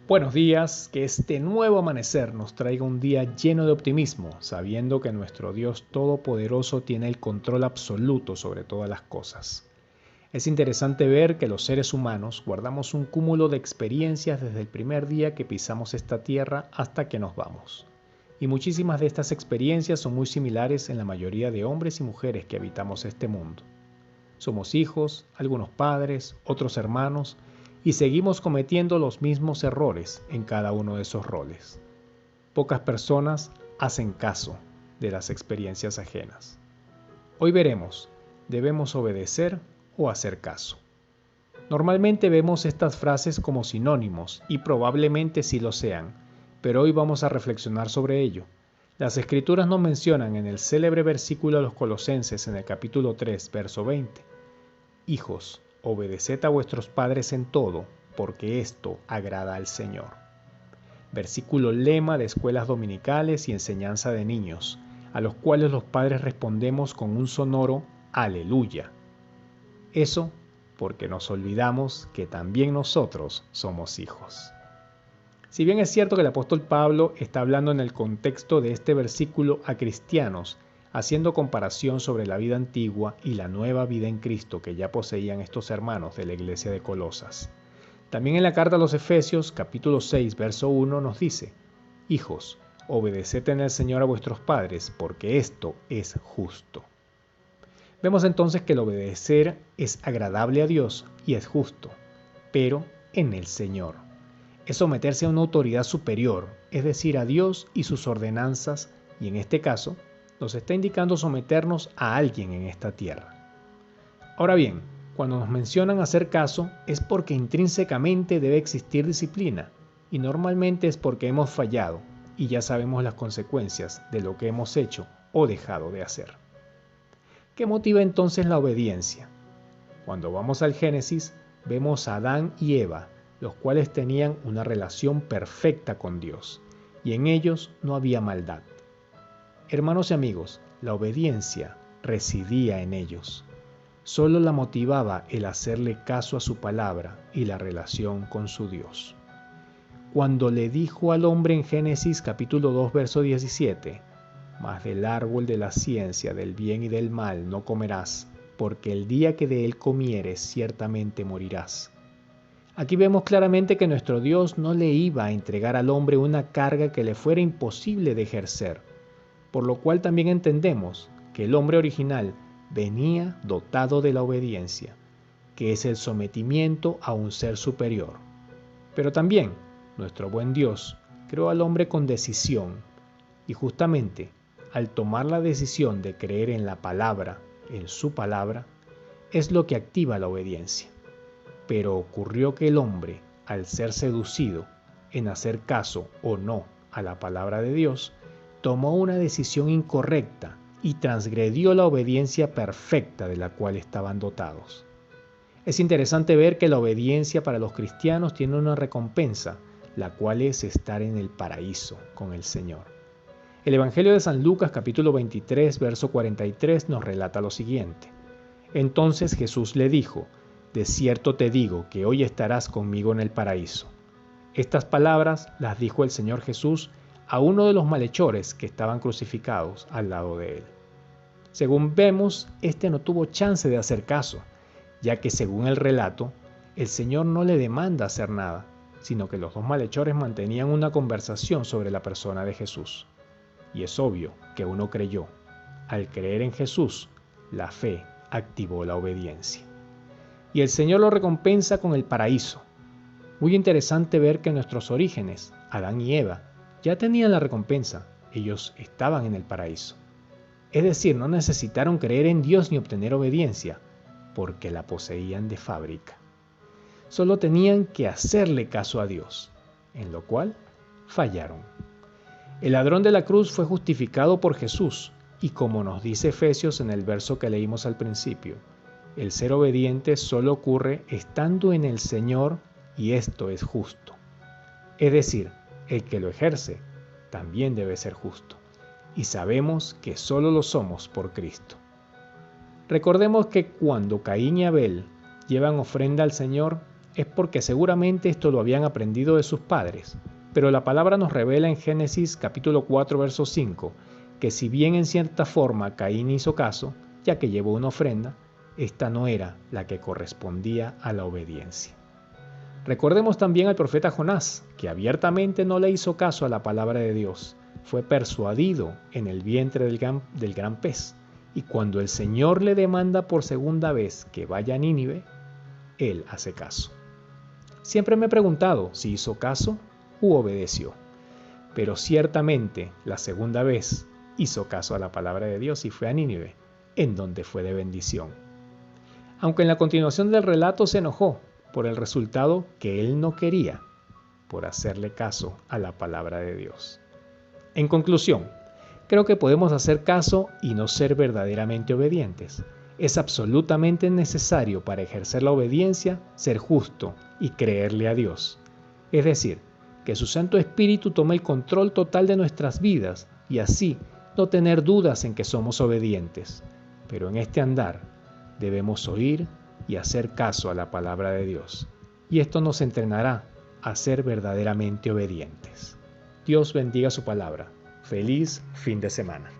Buenos días, que este nuevo amanecer nos traiga un día lleno de optimismo, sabiendo que nuestro Dios Todopoderoso tiene el control absoluto sobre todas las cosas. Es interesante ver que los seres humanos guardamos un cúmulo de experiencias desde el primer día que pisamos esta tierra hasta que nos vamos. Y muchísimas de estas experiencias son muy similares en la mayoría de hombres y mujeres que habitamos este mundo. Somos hijos, algunos padres, otros hermanos, y seguimos cometiendo los mismos errores en cada uno de esos roles. Pocas personas hacen caso de las experiencias ajenas. Hoy veremos, ¿debemos obedecer o hacer caso? Normalmente vemos estas frases como sinónimos y probablemente sí lo sean, pero hoy vamos a reflexionar sobre ello. Las Escrituras nos mencionan en el célebre versículo de los Colosenses en el capítulo 3, verso 20. Hijos, obedeced a vuestros padres en todo, porque esto agrada al Señor. Versículo lema de escuelas dominicales y enseñanza de niños, a los cuales los padres respondemos con un sonoro aleluya. Eso porque nos olvidamos que también nosotros somos hijos. Si bien es cierto que el apóstol Pablo está hablando en el contexto de este versículo a cristianos, haciendo comparación sobre la vida antigua y la nueva vida en Cristo que ya poseían estos hermanos de la iglesia de Colosas. También en la carta a los Efesios, capítulo 6, verso 1, nos dice: Hijos, obedeced en el Señor a vuestros padres, porque esto es justo. Vemos entonces que el obedecer es agradable a Dios y es justo, pero en el Señor. Es someterse a una autoridad superior, es decir, a Dios y sus ordenanzas, y en este caso, nos está indicando someternos a alguien en esta tierra. Ahora bien, cuando nos mencionan hacer caso es porque intrínsecamente debe existir disciplina, y normalmente es porque hemos fallado y ya sabemos las consecuencias de lo que hemos hecho o dejado de hacer. ¿Qué motiva entonces la obediencia? Cuando vamos al Génesis, vemos a Adán y Eva, los cuales tenían una relación perfecta con Dios, y en ellos no había maldad. Hermanos y amigos, la obediencia residía en ellos. Solo la motivaba el hacerle caso a su palabra y la relación con su Dios. Cuando le dijo al hombre en Génesis capítulo 2, verso 17, «Mas del árbol de la ciencia del bien y del mal no comerás, porque el día que de él comieres ciertamente morirás». Aquí vemos claramente que nuestro Dios no le iba a entregar al hombre una carga que le fuera imposible de ejercer, por lo cual también entendemos que el hombre original venía dotado de la obediencia, que es el sometimiento a un ser superior. Pero también nuestro buen Dios creó al hombre con decisión, y justamente al tomar la decisión de creer en la palabra, en su palabra, es lo que activa la obediencia. Pero ocurrió que el hombre, al ser seducido en hacer caso o no a la palabra de Dios, tomó una decisión incorrecta y transgredió la obediencia perfecta de la cual estaban dotados. Es interesante ver que la obediencia para los cristianos tiene una recompensa, la cual es estar en el paraíso con el Señor. El Evangelio de San Lucas capítulo 23, verso 43 nos relata lo siguiente. Entonces Jesús le dijo: «De cierto te digo que hoy estarás conmigo en el paraíso». Estas palabras las dijo el Señor Jesús a uno de los malhechores que estaban crucificados al lado de él. Según vemos, este no tuvo chance de hacer caso, ya que según el relato, el Señor no le demanda hacer nada, sino que los dos malhechores mantenían una conversación sobre la persona de Jesús. Y es obvio que uno creyó. Al creer en Jesús, la fe activó la obediencia. Y el Señor lo recompensa con el paraíso. Muy interesante ver que en nuestros orígenes, Adán y Eva, ya tenían la recompensa, ellos estaban en el paraíso. Es decir, no necesitaron creer en Dios ni obtener obediencia, porque la poseían de fábrica. Solo tenían que hacerle caso a Dios, en lo cual fallaron. El ladrón de la cruz fue justificado por Jesús, y como nos dice Efesios en el verso que leímos al principio, el ser obediente solo ocurre estando en el Señor, y esto es justo. Es decir, el que lo ejerce también debe ser justo, y sabemos que solo lo somos por Cristo. Recordemos que cuando Caín y Abel llevan ofrenda al Señor, es porque seguramente esto lo habían aprendido de sus padres, pero la palabra nos revela en Génesis capítulo 4, verso 5, que si bien en cierta forma Caín hizo caso, ya que llevó una ofrenda, esta no era la que correspondía a la obediencia. Recordemos también al profeta Jonás, que abiertamente no le hizo caso a la palabra de Dios. Fue persuadido en el vientre del gran pez, y cuando el Señor le demanda por segunda vez que vaya a Nínive, él hace caso. Siempre me he preguntado si hizo caso u obedeció, pero ciertamente la segunda vez hizo caso a la palabra de Dios y fue a Nínive, en donde fue de bendición. Aunque en la continuación del relato se enojó por el resultado que él no quería, por hacerle caso a la palabra de Dios. En conclusión, creo que podemos hacer caso y no ser verdaderamente obedientes. Es absolutamente necesario para ejercer la obediencia ser justo y creerle a Dios. Es decir, que su Santo Espíritu tome el control total de nuestras vidas y así no tener dudas en que somos obedientes. Pero en este andar debemos oír y hacer caso a la palabra de Dios. Y esto nos entrenará a ser verdaderamente obedientes. Dios bendiga su palabra. Feliz fin de semana.